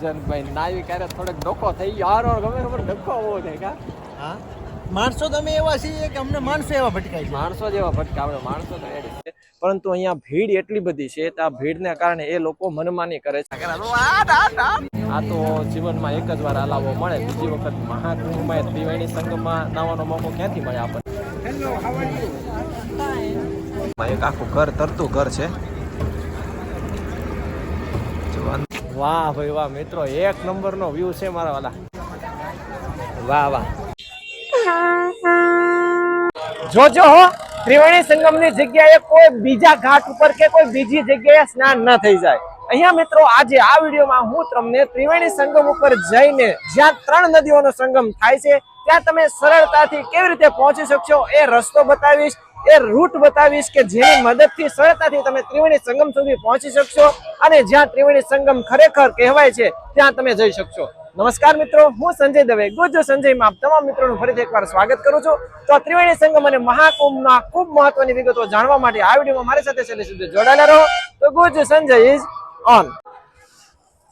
ભાઈ નાવી ક્યારે થોડોક ડોકો થઈ ગયો હારો ગમે ખબર ડકો હોવો છે કા હા માણસો તમે એવા છીએ કે અમને માણસો એવા ભટકાય છે માણસો જેવા ભટકા આપણે માણસો તો એડી છે પરંતુ અહીંયા ભીડ એટલી બધી છે તો આ ભીડને કારણે એ લોકો મનમાની કરે છે આ તો જીવનમાં એક જ વાર હલાવવો મળે બીજી વખત મહાકુંભમાં ત્રિવેણી સંગમમાં નાવાનો મોકો ક્યાંથી મળે આપણને એક આખું ઘર તરતું ઘર છે વાહ ભાઈ વાહ મિત્રો એક નંબરનો વ્યૂ છે મારા વાલા વાહ વાહ જોજો હો ત્રિવેણી સંગમની જગ્યાએ કોઈ બીજા ઘાટ ઉપર કે કોઈ બીજી જગ્યાએ સ્નાન ન થઈ જાય અહીંયા મિત્રો આજે આ વિડીયોમાં હું તમને ત્રિવેણી સંગમ ઉપર જઈને જ્યાં 3 નદીઓનો સંગમ થાય છે ત્યાં તમે સરળતાથી કેવી રીતે પહોંચી શકશો એ રસ્તો બતાવીશ એ રૂટ બતાવીશ કે જેની મદદથી સરળતાથી તમે ત્રિવેણી સંગમ સુધી પહોંચી શકશો અને જ્યાં ત્રિવેણી સંગમ ખરેખર કહેવાય છે ત્યાં તમે જઈ શકશો નમસ્કાર મિત્રો હું સંજય દવે ગુજ્જુ સંજયમાં આપ તમામ મિત્રોનું ફરીથી એકવાર સ્વાગત કરું છું તો ત્રિવેણી સંગમ અને મહાકુંભના ખૂબ મહત્વની વિગતો જાણવા માટે આ વિડીયોમાં મારી સાથે છેલ્લે સુધી જોડાયેલા રહો તો ગુજ્જુ સંજય ઇઝ ઓન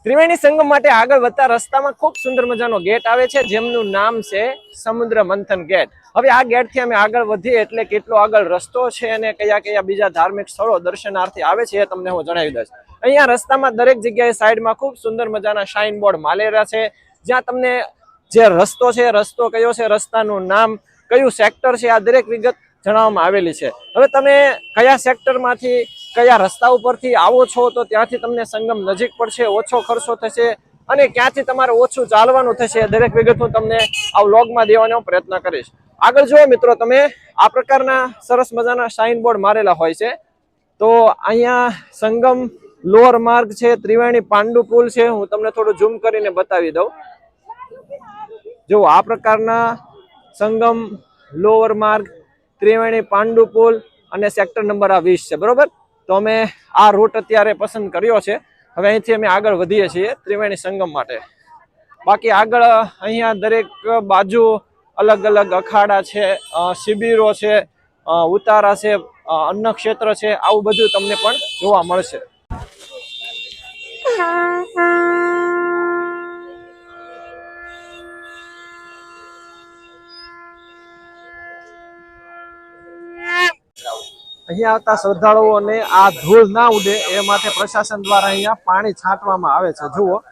ત્રિવેણી સંગમ માટે આગળ વધતા રસ્તામાં ખૂબ સુંદર મજાનો ગેટ આવે છે જેમનું નામ છે સમુદ્ર મંથન ગેટ હવે આ ગેટથી અમે આગળ વધીએ એટલે કેટલો આગળ રસ્તો છે અને કયા કયા બીજા ધાર્મિક સ્થળો દર્શનાર્થી આવે છે એ તમને હું જણાવી દઈશ અહીંયા રસ્તામાં દરેક જગ્યાએ સાઈડમાં ખૂબ સુંદર મજાના શાઇન બોર્ડ મારેલા છે જ્યાં તમને જે રસ્તો છે રસ્તો કયો છે રસ્તાનું નામ કયું સેક્ટર છે આ દરેક વિગત જણાવવામાં આવેલી છે હવે તમે કયા સેક્ટરમાંથી કયા રસ્તા ઉપરથી આવો છો તો ત્યાંથી તમને સંગમ નજીક પડશે ઓછો ખર્ચો થશે અને ક્યાંથી તમારે ઓછું ચાલવાનું થશે દરેક વિગત હું તમને આ વ્લોગમાં દેવાનો પ્રયત્ન કરીશ આગળ જુઓ મિત્રો તમે આ પ્રકારના સરસ મજાના સાઇન બોર્ડ મારેલા હોય છે તો અહીંયા સંગમ લોઅર માર્ગ છે ત્રિવેણી પાંડુ પુલ છે હું તમને થોડું ઝૂમ કરીને બતાવી દઉં જો આ પ્રકારના સંગમ લોઅર માર્ગ ત્રિવેણી પાંડુ પુલ અને સેક્ટર નંબર 20 છે બરોબર તો અમે આ રૂટ અત્યારે પસંદ કર્યો છે હવે અહીંથી અમે આગળ વધીએ છીએ ત્રિવેણી સંગમ માટે બાકી આગળ અહીંયા દરેક બાજુ અલગ અલગ અખાડા છે શિબિરો છે ઉતારા છે અન્ન ક્ષેત્ર છે આવું બધું તમને પણ જોવા મળશે અહીંયા આવતા શ્રદ્ધાળુઓને આ ધૂળ ના ઉડે એ માટે પ્રશાસન દ્વારા અહીંયા પાણી છાંટવામાં આવે છે જુઓ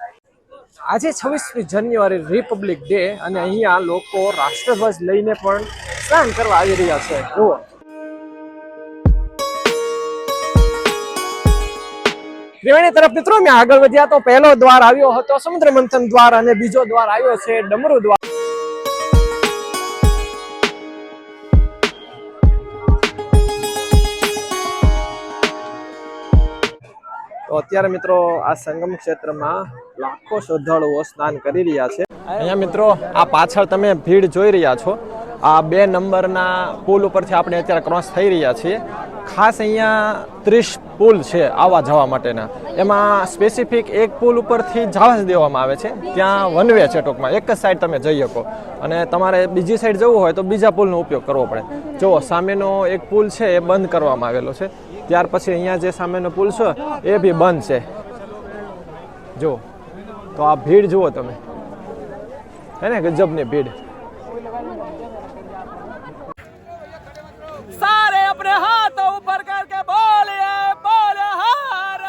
આજે 26મી જાન્યુઆરી રિપબ્લિક ડે અને અહીંયા લોકો રાષ્ટ્રધ્વજ લઈને પણ સ્નાન કરવા આવી રહ્યા છે જુઓ ત્રિવેણી તરફ મિત્રો અમે આગળ વધ્યા તો પહેલો દ્વાર આવ્યો હતો સમુદ્ર મંથન દ્વાર અને બીજો દ્વાર આવ્યો છે ડમરુ દ્વાર તો અત્યારે મિત્રો આ સંગમ ક્ષેત્રમાં લાખો શ્રદ્ધાળુઓ સ્નાન કરી રહ્યા છે અહીંયા મિત્રો આ પાછળ તમે ભીડ જોઈ રહ્યા છો આ 2 નંબરના પુલ ઉપરથી આપણે અત્યારે ક્રોસ થઈ રહ્યા છીએ ખાસ અહીંયા 30 પુલ છે આવવા જવા માટેના એમાં સ્પેસિફિક એક પુલ ઉપરથી જવા જ દેવામાં આવે છે ત્યાં વન વે છે ટૂંકમાં એક જ સાઈડ તમે જઈ શકો અને તમારે બીજી સાઈડ જવું હોય તો બીજા પુલનો ઉપયોગ કરવો પડે જો સામેનો એક પુલ છે એ બંધ કરવામાં આવેલો છે ત્યાર પછી અહીંયા જે સામેનો પુલ છે એ બી બંધ છે જો તો આ ભીડ જુઓ તમે હે ને ગજબની ભીડ સારે અપને હાથ ઉપર કરકે બોલીએ બોલ હર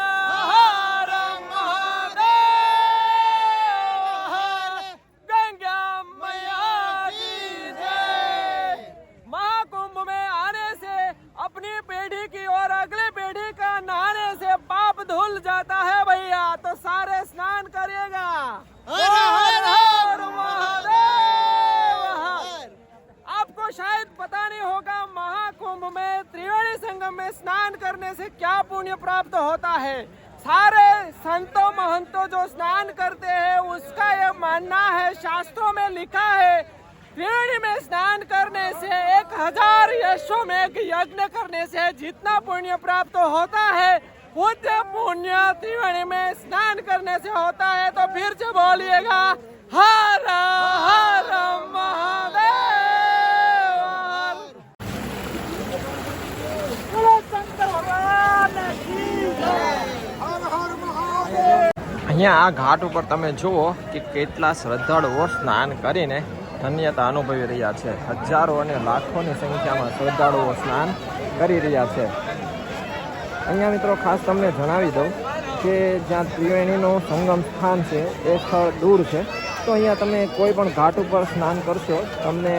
હર મહાદેવ गंगा मैया की जय महाकुंभ में आने से अपनी पीढ़ी की और अगली पीढ़ी का नहाने से पाप धुल जाता है भैया तो सारे स्नान करिएगा हर हर महादेव आपको शायद पता नहीं होगा महाकुंभ में त्रिवेणी संगम में स्नान करने से क्या पुण्य प्राप्त होता है सारे संतों महंतों जो स्नान करते हैं उसका ये मानना है शास्त्रों में लिखा है त्रिवेणी में स्नान करने से 1000 यशों में यज्ञ करने से जितना पुण्य प्राप्त होता है उतना पुण्य त्रिवेणी में स्नान करने से होता है तो फिर से बोलिएगा हर हर महादेव અહીંયા આ ઘાટ ઉપર તમે જુઓ કે કેટલા શ્રદ્ધાળુઓ સ્નાન કરીને ધન્યતા અનુભવી રહ્યા છે. હજારો અને લાખોની સંખ્યામાં શ્રદ્ધાળુઓ સ્નાન કરી રહ્યા છે. અહીંયા મિત્રો ખાસ તમને જણાવી દઉં કે જ્યાં ત્રિવેણીનું સંગમ સ્થાન છે એ સ્થળ દૂર છે. તો અહીંયા તમે કોઈ પણ ઘાટ ઉપર સ્નાન કરશો તમને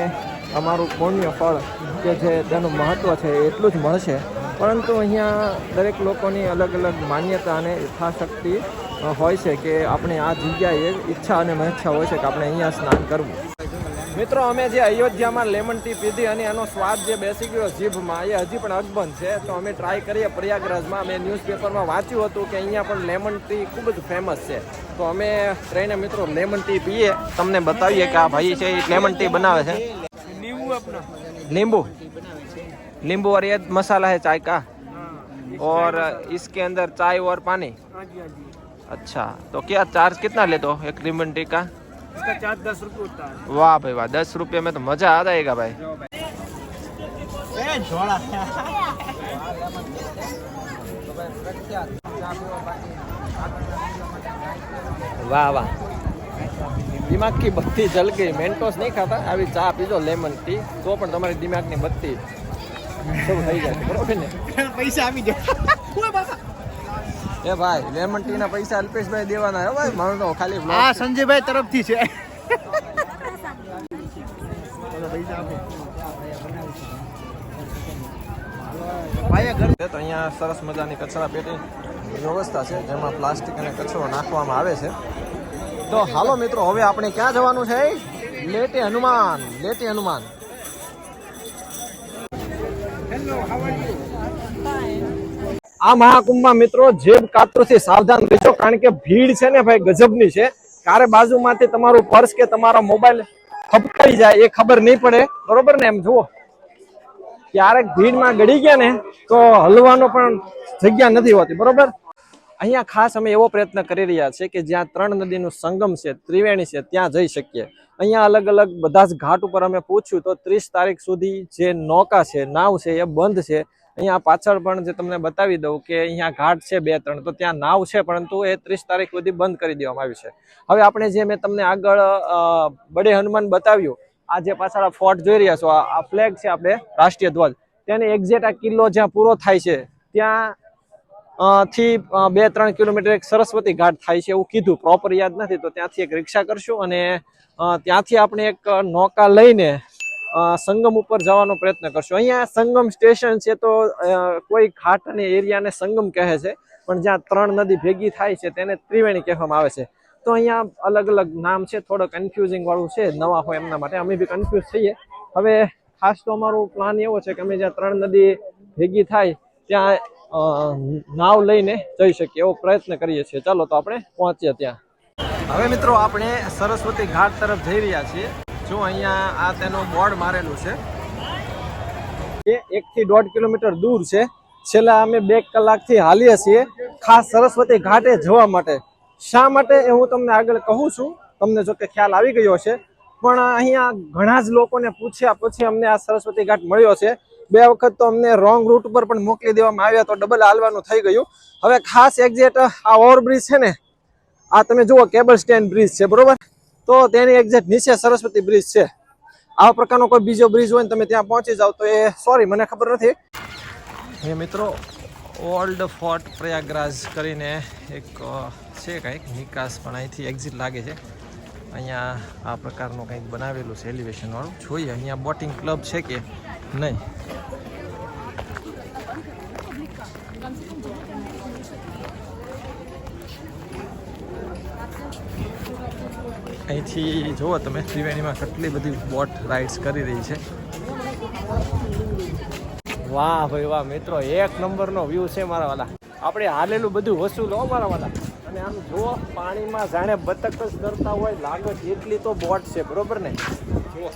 તમારું પુણ્ય ફળ કે જે તેનું મહત્ત્વ છે એટલું જ મળશે. પરંતુ અહીંયા દરેક લોકોની અલગ અલગ માન્યતા અને યથાશક્તિ હોય છે કે આપણે આ જગ્યાએ ઈચ્છા અને મહેચ્છા હોય છે કે આપણે અહીંયા સ્નાન કરવું. મિત્રો અમે જે અયોધ્યામાં લેમન ટી પીધી અને એનો સ્વાદ જે બેસી ગયો જીભમાં એ હજી પણ અકબંધ છે. તો અમે ટ્રાય કરીએ પ્રયાગરાજમાં. અમે ન્યૂઝપેપરમાં વાંચ્યું હતું કે અહીંયા પણ લેમન ટી ખૂબ જ ફેમસ છે. તો અમે ટ્રેને મિત્રો લેમન ટી પીએ, તમને બતાવીએ કે આ ભાઈ છે એ લેમન ટી બનાવે છે. नींबू नींबू और ये मसाला है चाय का और इसके अंदर चाय और पानी. अच्छा तो क्या चार्ज कितना लेते हो एक लेमन टी का? इसका चार्ज 10 रुपये होता है. वाह भाई वाह, 10 रुपये में तो मजा आ जाएगा भाई. वाह वाह, दिमाग की बत्ती जल गई. मेंटोस नहीं खाता, अभी चा पीजो लेमन टी तो पण તમારી દિમાગની બત્તી શરૂ થઈ જાય. બરોબર ને? પૈસા આપી દે. એ ભાઈ લેમન ટી ના પૈસા અલ્પેશભાઈ દેવાના હે ભાઈ, મારો તો ખાલી vlog આ સંજયભાઈ તરફથી છે. પૈસા આપો. તો અહીંયા સરસ મજાની કચરા પેટી વ્યવસ્થા છે જેમાં પ્લાસ્ટિક અને કચરો નાખવામાં આવે છે. તો હાલો મિત્રો, હવે આપણે ક્યાં જવાનું છે? લેટે હનુમાન. લેટે હનુમાન. આ મહાકુંભમાં મિત્રો જેબ કાતરથી સાવધાન રહેજો, કારણ કે ભીડ છે ને ભાઈ ગજબની છે. ક્યારે બાજુમાંથી તમારું પર્સ કે તમારો મોબાઈલ ખપકાઈ જાય એ ખબર નહીં પડે. બરોબર ને? એમ જુઓ ક્યારેક ભીડમાં ગળી ગયા ને તો હલવાનો પણ જગ્યા નથી હોતી. બરોબર? અહીંયા ખાસ અમે એવો પ્રયત્ન કરી રહ્યા છે કે જ્યાં 3 નદીનું સંગમ છે, ત્રિવેણી છે, ત્યાં જઈ શકીએ. અહીંયા અલગ અલગ બધા જ ઘાટ ઉપર અમે પૂછ્યું તો 30 તારીખ સુધી જે નૌકા છે, નાવ છે, એ બંધ છે. અહીંયા પાછળ પણ જે તમને બતાવી દઉં કે અહીંયા ઘાટ છે 2-3, તો ત્યાં નાવ છે પરંતુ એ 30 તારીખ સુધી બંધ કરી દેવામાં આવ્યું છે. હવે આપણે જે મેં તમને આગળ બડે હનુમાન બતાવ્યું, આ જે પાછળ ફોર્ટ જોઈ રહ્યા છો, આ ફ્લેગ છે આપણે રાષ્ટ્રીય ધ્વજ, તેની એક્ઝેક્ટ આ કિલ્લો જ્યાં પૂરો થાય છે ત્યાં થી 2-3 કિલોમીટર એક સરસ્વતી ઘાટ થાય છે એવું કીધું, પ્રોપર યાદ નથી. તો ત્યાંથી એક રિક્ષા કરશું અને ત્યાંથી આપણે એક નૌકા લઈને સંગમ ઉપર જવાનો પ્રયત્ન કરશું. અહીંયા સંગમ સ્ટેશન છે તો કોઈ ઘાટ અને એરિયાને સંગમ કહે છે, પણ જ્યાં 3 નદી ભેગી થાય છે તેને ત્રિવેણી કહેવામાં આવે છે. તો અહીંયા અલગ અલગ નામ છે, થોડો કન્ફ્યુઝિંગ વાળું છે, નવા હોય એમના માટે. અમે બી કન્ફ્યુઝ થઈએ. હવે ખાસ તો અમારું પ્લાન એવો છે કે અમે જ્યાં 3 નદી ભેગી થાય ત્યાં નાવ લઈને જઈ શકીએ એવો પ્રયત્ન કરીએ છીએ. ચાલો તો આપણે પહોંચીએ ત્યાં. હવે મિત્રો આપણે સરસ્વતી ઘાટ તરફ જઈ રહ્યા છીએ. જો અહીંયા આ તેનું બોર્ડ મારેલું છે એ 1 થી 1.5 કિલોમીટર દૂર છે. છેલ્લા અમે 2 કલાકથી હાલીએ છીએ ખાસ સરસ્વતી ઘાટે જવા માટે. શા માટે એ હું તમને આગળ કહું છું, તમને જો કે ખ્યાલ આવી ગયો છે. પણ અહીંયા ઘણા જ લોકોને પૂછ્યા પછી અમને આ સરસ્વતી ઘાટ મળ્યો છે. 2 વખત તો અમને રોંગ રૂટ ઉપર પણ મોકલી દેવામાં આવ્યા, તો ડબલ હાલવાનું થઈ ગયું. હવે ખાસ એક્ઝેક્ટ આ ઓવરબ્રિજ છે ને, આ તમે જુઓ કેબલ સ્ટેન્ડ બ્રિજ છે, બરોબર? તો તેની એક્ઝેક્ટ નીચે સરસ્વતી બ્રિજ છે. આવા પ્રકારનો કોઈ બીજો બ્રિજ હોય ને તમે ત્યાં પહોંચી જાવ તો એ સોરી મને ખબર નથી. એ મિત્રો ઓલ્ડ ફોર્ટ પ્રયાગરાજ કરીને એક છે કંઈક નિકાસ, પણ અહીંથી એક્ઝિટ લાગે છે. અહીંયા આ પ્રકારનું કંઈક બનાવેલું છે એલિવેશન વાળું. જોઈએ અહીંયા બોટિંગ ક્લબ છે કે નહીં. અહીંથી જુઓ તમે ત્રિવેણીમાં કેટલી બધી બોટ રાઇડ્સ કરી રહી છે. વાહ ભાઈ વાહ મિત્રો, 1 નંબરનો વ્યૂ છે મારા વાલા. આપણે હાલેલું બધું વસૂલ હો મારા વાલા. અને આમ જુઓ પાણીમાં જાણે બતક જ તરતા હોય લાગે એટલી તો બોટ છે, બરોબર ને? જુઓ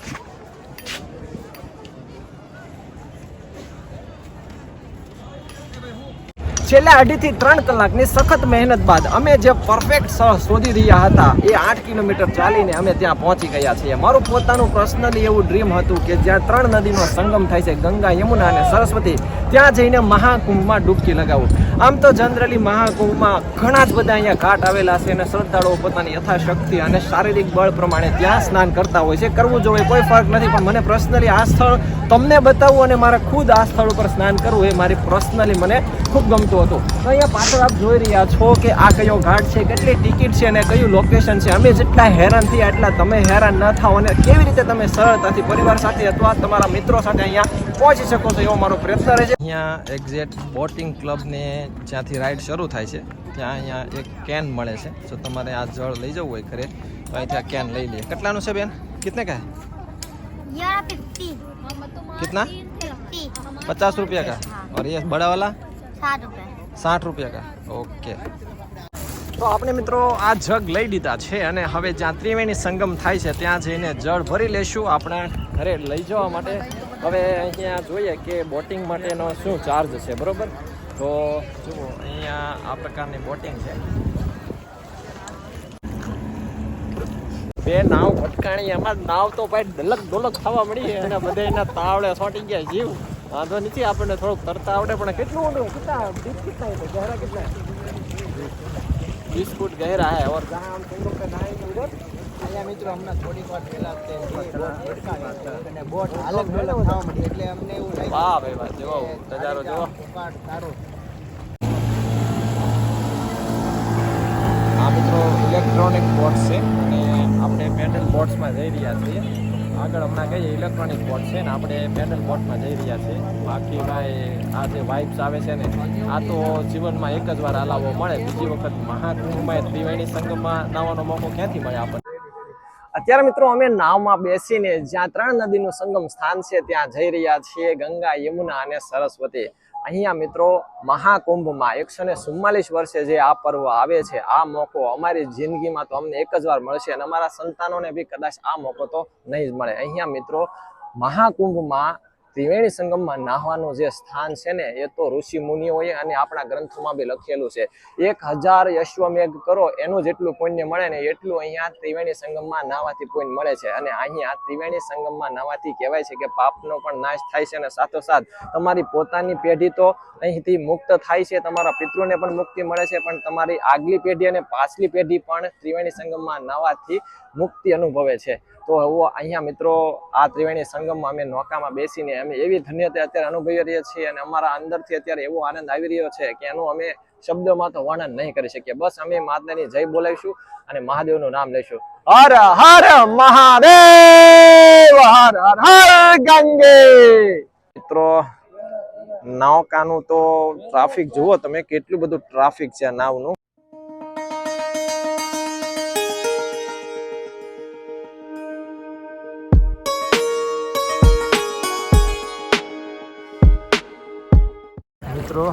છેલ્લા 2.5 થી 3 કલાકની સખત મહેનત બાદ અમે જે પરફેક્ટ સ્થળ શોધી રહ્યા હતા એ 8 કિલોમીટર ચાલીને અમે ત્યાં પહોંચી ગયા છીએ. મારું પોતાનું પર્સનલી એવું ડ્રીમ હતું કે જ્યાં 3 નદીનો સંગમ થાય છે, ગંગા, યમુના અને સરસ્વતી, ત્યાં જઈને મહાકુંભમાં ડૂબકી લગાવું. આમ તો જનરલી મહાકુંભમાં ઘણા જ બધા અહીંયા ઘાટ આવેલા છે અને શ્રદ્ધાળુઓ પોતાની યથાશક્તિ અને શારીરિક બળ પ્રમાણે ત્યાં સ્નાન કરતા હોય છે. કરવું જોઈએ, કોઈ ફરક નથી, પણ મને પર્સનલી આ સ્થળ તમને બતાવવું અને મારે ખુદ આ સ્થળ ઉપર સ્નાન કરવું એ મારી પર્સનલી મને ખૂબ ગમતું હતું. તો અહીંયા પાછળ આપ જોઈ રહ્યા છો કે આ કયો ઘાટ છે, કેટલી ટિકિટ છે અને કયું લોકેશન છે. અમે જેટલા હેરાન થયા એટલા તમે હેરાન ન થાઓ અને કેવી રીતે તમે સરળતાથી પરિવાર સાથે અથવા તમારા મિત્રો સાથે અહીંયા પહોંચી શકો છો એવો મારો પ્રયત્ન રહે છે. અહીંયા એક્ઝેક્ટ બોટિંગ ક્લબને જ્યાંથી રાઈડ શરૂ થાય છે ત્યાં અહીંયા એક કેન મળે છે. જો તમારે આ જળ લઈ જવું હોય ઘરે તો અહીંથી આ કેન લઈ લઈએ. કેટલાનું છે બેન? કિતને કા? यार 50 कितना? 50 रुपया का. और ये बड़ा वाला 60 रुपए 60 रुपया का. ઓકે, તો આપણે મિત્રો આ જગ લઈ લીધા છે અને હવે જ્યાં ત્રિવેણી સંગમ થાય છે ત્યાં જઈને જળ ભરી લેશું આપણા ઘરે લઈ જવા માટે. હવે અહીંયા જોઈએ કે બોટિંગ માટેનો શું ચાર્જ છે, બરોબર? તો જુઓ અહીંયા આ પ્રકારની બોટિંગ છે. બે નાવ ભટકાણી, એમાં નાવ તો ભાઈ ડલક ડોલક થવા મળી અને બધા એના તાવડે સોટી ગયા. જીવ વાંધો નથી, આપણને થોડુંક તરતા આવડે, પણ કેટલું ઊંડું, કેટલા ગહેરા, કેટલા 20 फुट गहरा है. और जहाँ हम संगम पे नहाएंगे उधर અહીંયા મિત્રો હમણાં થોડીક વાર પહેલા અને બોટ હાલત ડોલક થવા મળી એટલે અમને એવું લાગ્યું વાહ ભાઈ વાહ, જુઓ નજારો જુઓ. સારો. આ મિત્રો ઇલેક્ટ્રોનિક બોટ છે અને આપણે પેડલ બોટ્સમાં જઈ રહ્યા છીએ. આગળ હમણાં કહીએ ઇલેક્ટ્રોનિક બોટ છે ને આપણે પેડલ બોટમાં જઈ રહ્યા છીએ. બાકી ભાઈ આ જે વાઇબ્સ આવે છે ને આ તો જીવનમાં એક જ વાર હલાવવો મળે. બીજી વખત મહાકુંભમાં ત્રિવેણી સંગમમાં નાવાનો મોકો ક્યાંથી મળે આપણને? અત્યારે મિત્રો અમે નાવમાં બેસીને જ્યાં 3 નદીનું સંગમ સ્થાન છે ત્યાં જઈ રહ્યા છીએ, ગંગા, યમુના અને સરસ્વતી. અહીંયા મિત્રો મહાકુંભમાં 144 વર્ષે જે આ પર્વ આવે છે, આ મોકો અમારી જિંદગીમાં તો અમને એક જ વાર મળશે અને અમારા સંતાનોને બી કદાચ આ મોકો તો નહીં જ મળે. અહીંયા મિત્રો મહાકુંભમાં ત્રિવેણી સંગમમાં નાહવાનું જે સ્થાન છે ને એ તો ઋષિ મુનિઓએ અને આપણા ગ્રંથોમાં બી લખેલું છે. 1000 અશ્વમેઘ કરો એનું જેટલું પુણ્ય મળે ને એટલું અહીંયા ત્રિવેણી સંગમમાં નાહવાથી પુણ્ય મળે છે. અને અહીંયા ત્રિવેણી સંગમમાં નાહવાથી કહેવાય છે કે પાપનો પણ નાશ થાય છે અને સાથોસાથ તમારી પોતાની પેઢી તો અહીંથી મુક્ત થાય છે, તમારા પિતૃને પણ મુક્તિ મળે છે, પણ તમારી આગલી પેઢી અને પાછલી પેઢી પણ ત્રિવેણી સંગમમાં નાહવાથી મુક્તિ અનુભવે છે. તો અહીંયા મિત્રો આ ત્રિવેણી સંગમમાં અમે નૌકામાં બેસીને અમે એવી ધન્યતા અત્યારે અનુભવી રહ્યા છીએ અને અમારા અંદરથી અત્યારે એવો આનંદ આવી રહ્યો છે કે એનું અમે શબ્દોમાં તો વર્ણન નહીં કરી શકીએ. બસ અમે માતાની જય બોલાવીશું અને મહાદેવનું નામ લઈશું. હર હર મહાદેવ, હર હર હર ગંગે. મિત્રો નૌકાનું તો ટ્રાફિક જુઓ તમે, કેટલું બધું ટ્રાફિક છે આ નાવનું. મિત્રો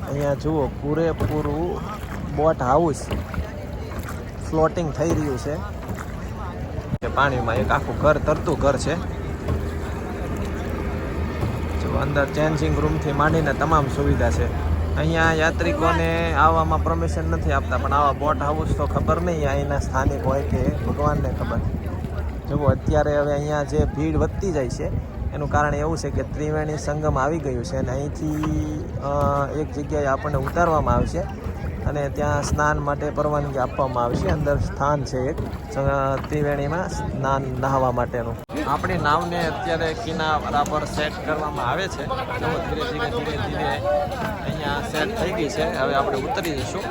અહીંયા જુઓ પૂરેપૂરું બોટ હાઉસ ફ્લોટિંગ થઈ રહ્યું છે પાણીમાં. એક આખું ઘર, તરતું ઘર છે. જો અંદર ચેન્જિંગ રૂમથી માંડીને તમામ સુવિધા છે. અહીંયા યાત્રિકોને આવવામાં પરમિશન નથી આપતા, પણ આવા બોટ હાઉસ તો ખબર નહીં અહીંના સ્થાનિક હોય કે ભગવાનને ખબર. જુઓ અત્યારે હવે અહીંયા જે ભીડ વધતી જાય છે એનું કારણ એવું છે કે ત્રિવેણી સંગમ આવી ગયું છે અને અહીંથી એક જગ્યાએ આપણને ઉતારવામાં આવશે અને ત્યાં સ્નાન માટે પરવાનગી આપવામાં આવશે. અંદર સ્થાન છે એક ત્રિવેણીમાં સ્નાન નહાવા માટેનું. આપણી નાવને અત્યારે કિનારા પર સેટ કરવામાં આવે છે. જો ધીરે ધીરે ધીરે ધીરે અહીંયા સેટ થઈ ગઈ છે. હવે આપણે ઉતરી જઈશું.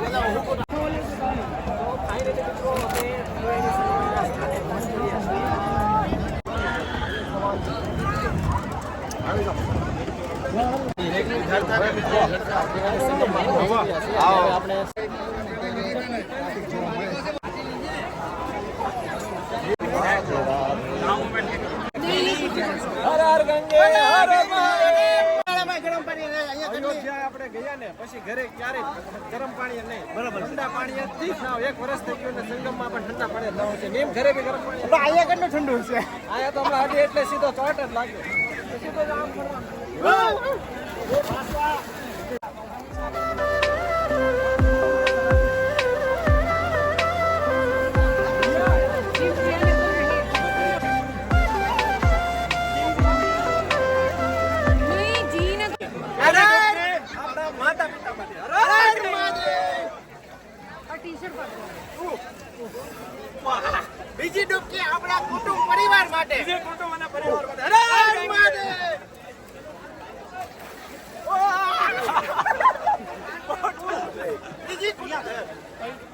આપણે હર હર ગંગે હર અયોધ્યા આપણે ગયા ને પછી ઘરે ક્યારે ગરમ પાણી નહીં, બરાબર ઠંડા પાણી થી નાવ. 1 વર્ષ થઈ ગયું ને સંગમમાં પણ ઠંડા પાણી નાવ છે. મેમ ઘરે બી ગરમ પાણી. અહીંયા કેટલું ઠંડુ છે? અહીંયા તો હમણાં હજી એટલે સીધો ચોટ જ લાગે. સીધો જ આમ ફરવાનું. બીજી ડૂબકી આપણા કુટુંબ પરિવાર માટે. બીજી કુટુંબ અને પરિવાર માટે. હર મહાદેવ.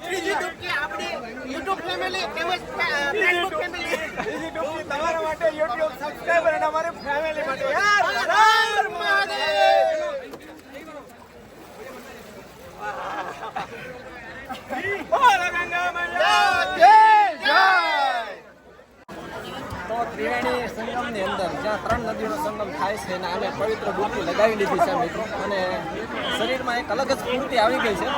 ત્રીજી ડૂબકી આપણી યુટ્યુબ ફેમિલી તેમજ ફેસબુક ફેમિલી. બીજી ડૂબકી તમારા માટે YouTube સબસ્ક્રાઇબર અને અમારી ફેમિલી માટે. હર મહાદેવ. બોલ ગંગા મૈયા. જય જય. તો ત્રિવેણી સંગમની અંદર જ્યાં 3 નદીનો સંગમ થાય છે અને અમે પવિત્ર ડૂબકી લગાવી લીધી છે મિત્રો, અને શરીરમાં એક અલગ જ સ્ફૂર્તિ આવી ગઈ છે.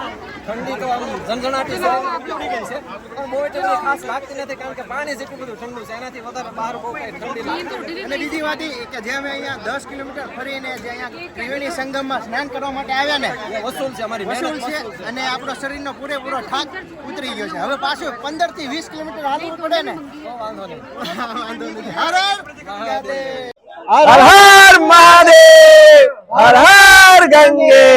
ઠંડી તો આમ ઝંઝણાટી શરીરમાં પડી ગઈ છે, પણ બહુ એટલી ખાસ લાગતી નથી કારણ કે પાણી જેટલું બધું ઠંડુ છે, એનાથી વધારે બહાર બહુ કઈ ઠંડી લાગતી નથી. અને બીજી વાત એ કે જે અમે અહીંયા 10 કિલોમીટર ફરીને જે અહીંયા ત્રિવેણી સંગમમાં સ્નાન કરવા માટે આવ્યા ને, એ વસૂલ છે, અમારી વસૂલ મહેનત છે. વસૂલ છે. અને આપણો શરીરનો પૂરેપૂરો થાક ઉતરી ગયો છે. હવે પાછું 15 થી 20 કિલોમીટર હાલવું પડે ને, તો વાંધો નહીં. વાંધો નથી. હર હર મહાદેવ. હર હર મહાદેવ, હર હર ગંગે.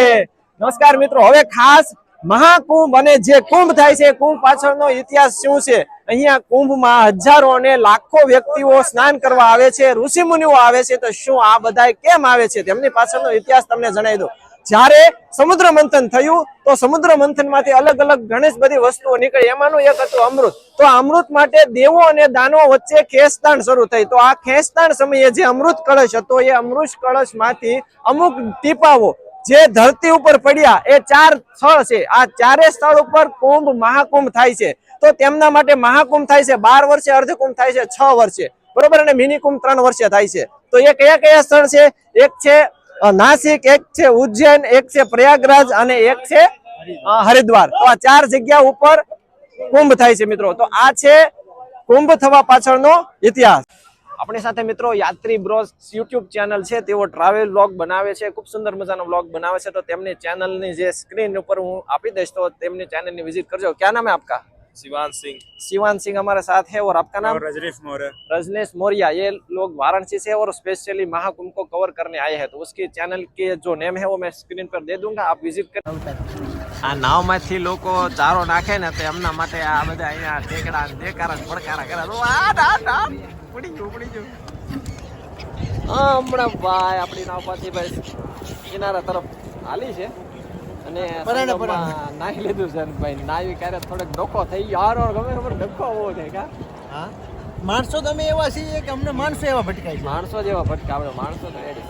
નમસ્કાર મિત્રો, હવે ખાસ મહાકુંભ અને જે કુંભ થાય છે, કુંભ પાછળનો ઇતિહાસ શું છે? અહીંયા કુંભમાં હજારો અને લાખો વ્યક્તિઓ સ્નાન કરવા આવે છે, ઋષિ મુનિઓ આવે છે. તો શું આ બધા કેમ આવે છે તેમની પાછળનો ઇતિહાસ તમને જણાવી દઉં. જ્યારે સમુદ્ર મંથન થયું તો સમુદ્ર મંથન માંથી અલગ અલગ ઘણી બધી વસ્તુઓ નીકળી, એમાંનું એક હતું અમૃત. તો અમૃત માટે દેવો અને દાનવો વચ્ચે ખેંચતાણ શરૂ થઈ. તો આ ખેંચતાણ સમયે જે અમૃત કળશ હતો, એ અમૃત કળશ માંથી અમુક ટીપાઓ જે ધરતી ઉપર પડ્યા, એ 4 સ્થળ છે. આ 4 સ્થળ ઉપર કુંભ મહાકુંભ થાય છે. તો તેમના માટે મહાકુંભ થાય છે 12 વર્ષે, અર્ધકુંભ થાય છે 6 વર્ષે, બરોબર, અને મિની કુંભ 3 વર્ષે થાય છે. તો એ કયા કયા સ્થળ છે? એક છે નાસિક, એક છે ઉજ્જૈન, એક છે પ્રયાગરાજ અને એક છે હરિદ્વાર. તો આ 4 જગ્યા ઉપર કુંભ થાય છે મિત્રો. તો આ છે કુંભ થવા પાછળનો ઇતિહાસ. આપણી સાથે મિત્રો યાત્રી બ્રોસ યુટ્યુબ ચેનલ છે, તેઓ ટ્રાવેલ વ્લોગ બનાવે છે, ખૂબ સુંદર મજાનો વ્લોગ બનાવે છે. તો તેમની ચેનલની જે સ્ક્રીન ઉપર હું આપી દઈશ, તો તેમની ચેનલની વિઝિટ કરજો. क्या नाम है आपका? शिवान सिंह हमारे साथ है। और आपका नाम? रजनीश मौर्य। ये लोग वाराणसी से और स्पेशली महाकुंभ को कवर करने आए हैं। तो उसकी चैनल के जो नेम है वो मैं स्क्रीन पर दे दूंगा, आप विजिट कर। આ નાવમાંથી લોકો ચારો નાખે ને, તો એમના માટે આ બધા અહીંયા ઠેકડા દેકારા પડકારા કરે. તો પડી ગયું. હમણાં ભાઈ આપણી નાવ પાછી ભાઈ કિનારા તરફ હાલી છે અને નાહી લીધું છે ભાઈ. નાવી ક્યારે થોડોક ડખો થઈ ગયો. હારો ગમે ખબર ડખો હોવો છે કા? હા, માણસો તમે એવા છીએ કે અમને માણસો એવા ભટકાય છે. માણસો જેવા ભટકાવે, માણસો તો રેડી.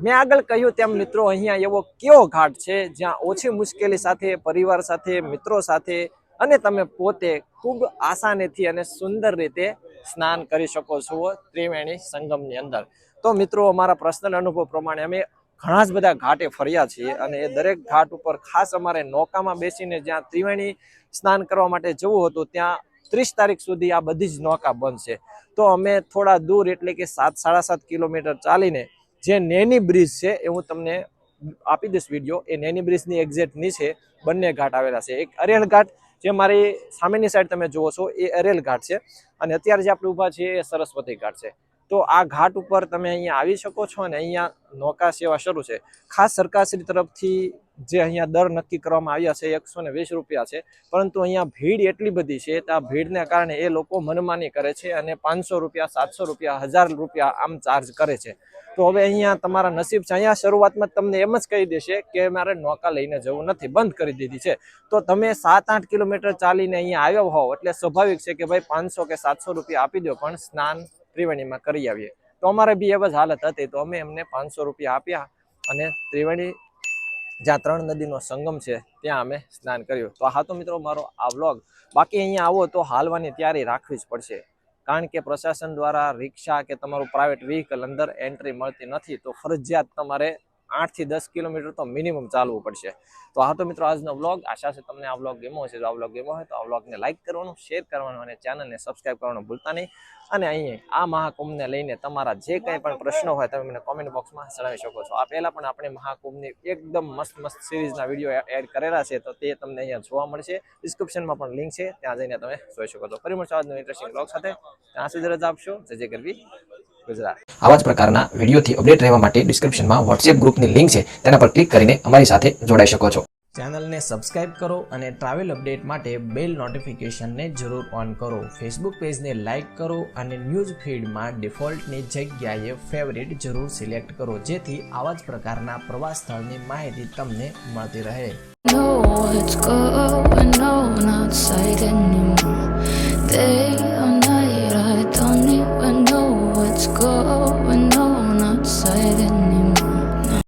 મેં આગળ કહ્યું તેમ મિત્રો, અહીંયા એવો કયો ઘાટ છે જ્યાં ઓછી મુશ્કેલી સાથે, પરિવાર સાથે, મિત્રો સાથે અને તમે પોતે ખૂબ આસાનીથી અને સુંદર રીતે સ્નાન કરી શકો છો ત્રિવેણી સંગમની અંદર. તો મિત્રો, અમારા પર્સનલ અનુભવ પ્રમાણે અમે ઘણા જ બધા ઘાટે ફર્યા છીએ, અને એ દરેક ઘાટ ઉપર ખાસ અમારે નૌકામાં બેસીને જ્યાં ત્રિવેણી સ્નાન કરવા માટે જવું હતું, ત્યાં 30 તારીખ સુધી આ બધી જ નૌકા બંધ છે. તો અમે થોડા દૂર એટલે કે 7-7.5 કિલોમીટર ચાલીને જે નેની બ્રિજ છે, એ હું તમને આપી દઈશ વિડીયો. એ નેની બ્રિજની એક્ઝેક્ટ નીચે બંને ઘાટ આવેલા છે. એક અરેલ ઘાટ, જે મારી સામેની સાઈડ તમે જુઓ છો, એ અરેલ ઘાટ છે, અને અત્યારે જે આપણે ઊભા છીએ એ સરસ્વતી ઘાટ છે. તો આ ઘાટ ઉપર તમે અહીંયા આવી શકો છો, અને અહીંયા નૌકા સેવા શરૂ છે. ખાસ સરકારશ્રી તરફથી જે અહીંયા દર નક્કી કરવામાં આવ્યા છે 120 રૂપિયા છે, પરંતુ અહીંયા ભીડ એટલી બધી છે, તો આ ભીડને કારણે એ લોકો મનમાની કરે છે અને 500 રૂપિયા, 700 રૂપિયા, 1000 રૂપિયા આમ ચાર્જ કરે છે. તો હવે અહીંયા તમારા નસીબ છે. અહીંયા શરૂઆતમાં તમને એમ જ કહી દેશે કે મારે નૌકા લઈને જવું નથી, બંધ કરી દીધી છે. તો તમે 7-8 કિલોમીટર ચાલીને અહીંયા આવ્યા હોવ એટલે સ્વાભાવિક છે કે ભાઈ 500 કે 700 રૂપિયા આપી દો, પણ સ્નાન ત્રિવેણીમાં કરી આવીએ. તો અમારે બી એવી જ હાલત હતી. તો અમે એમને 500 રૂપિયા આપ્યા અને ત્રિવેણી જ્યાં 3 નદીનો સંગમ છે ત્યાં અમે સ્નાન કર્યું. તો હા તો મિત્રો, મારો આ વ્લોગ. બાકી અહીંયા આવો તો હાલવાની તૈયારી રાખવી જ પડશે, કારણ કે પ્રશાસન દ્વારા રિક્ષા કે તમારું પ્રાઇવેટ વ્હીકલ અંદર એન્ટ્રી મળતી નથી. તો ફરજિયાત તમારે 8 થી 10 કિલોમીટર તો મિનિમમ ચાલવું પડશે. તો હા તો મિત્રો, આજનો વ્લોગ, આશા છે તમને આ વ્લોગ ગમ્યો હશે. જો આ વ્લોગ ગમ્યો હોય તો આ વ્લોગને લાઈક કરવાનું, શેર કરવાનું અને ચેનલને સબસ્ક્રાઈબ કરવાનું ભૂલતા નહીં. અને અહીંયા આ મહાકુંભને લઈને તમારા જે કંઈ પણ પ્રશ્નો હોય તમે મને કોમેન્ટ બોક્સમાં જણાવી શકો છો. આ પહેલાં પણ આપણે મહાકુંભની એકદમ મસ્ત સિરીઝના વિડીયો એડ કરેલા છે, તો તે તમને અહીંયા જોવા મળશે. ડિસ્ક્રિપ્શનમાં પણ લિંક છે, ત્યાં જઈને તમે જોઈ શકો છો. ફરી મળશું આજનો ઇન્ટરેસ્ટિંગ વ્લોગ સાથે. ત્યાં સુધી રજા આપશો. જય જય ગરવી ગુજરાત. આવા જ પ્રકારના વિડીયોથી અપડેટ રહેવા માટે ડિસ્ક્રિપ્શનમાં વોટ્સએપ ગ્રુપની લિંક છે, તેના પર ક્લિક કરીને અમારી સાથે જોડાઈ શકો છો. ચેનલને સબસ્ક્રાઇબ કરો અને ટ્રાવેલ અપડેટ માટે બેલ નોટિફિકેશનને જરૂર ઓન કરો. ફેસબુક પેજને લાઇક કરો અને ન્યૂઝ ફીડમાં ડિફોલ્ટની જગ્યાએ ફેવરિટ જરૂર સિલેક્ટ કરો, જેથી આવા જ પ્રકારના પ્રવાસ સ્થળની માહિતી તમને મળતી રહે. Know what's going on outside anymore. They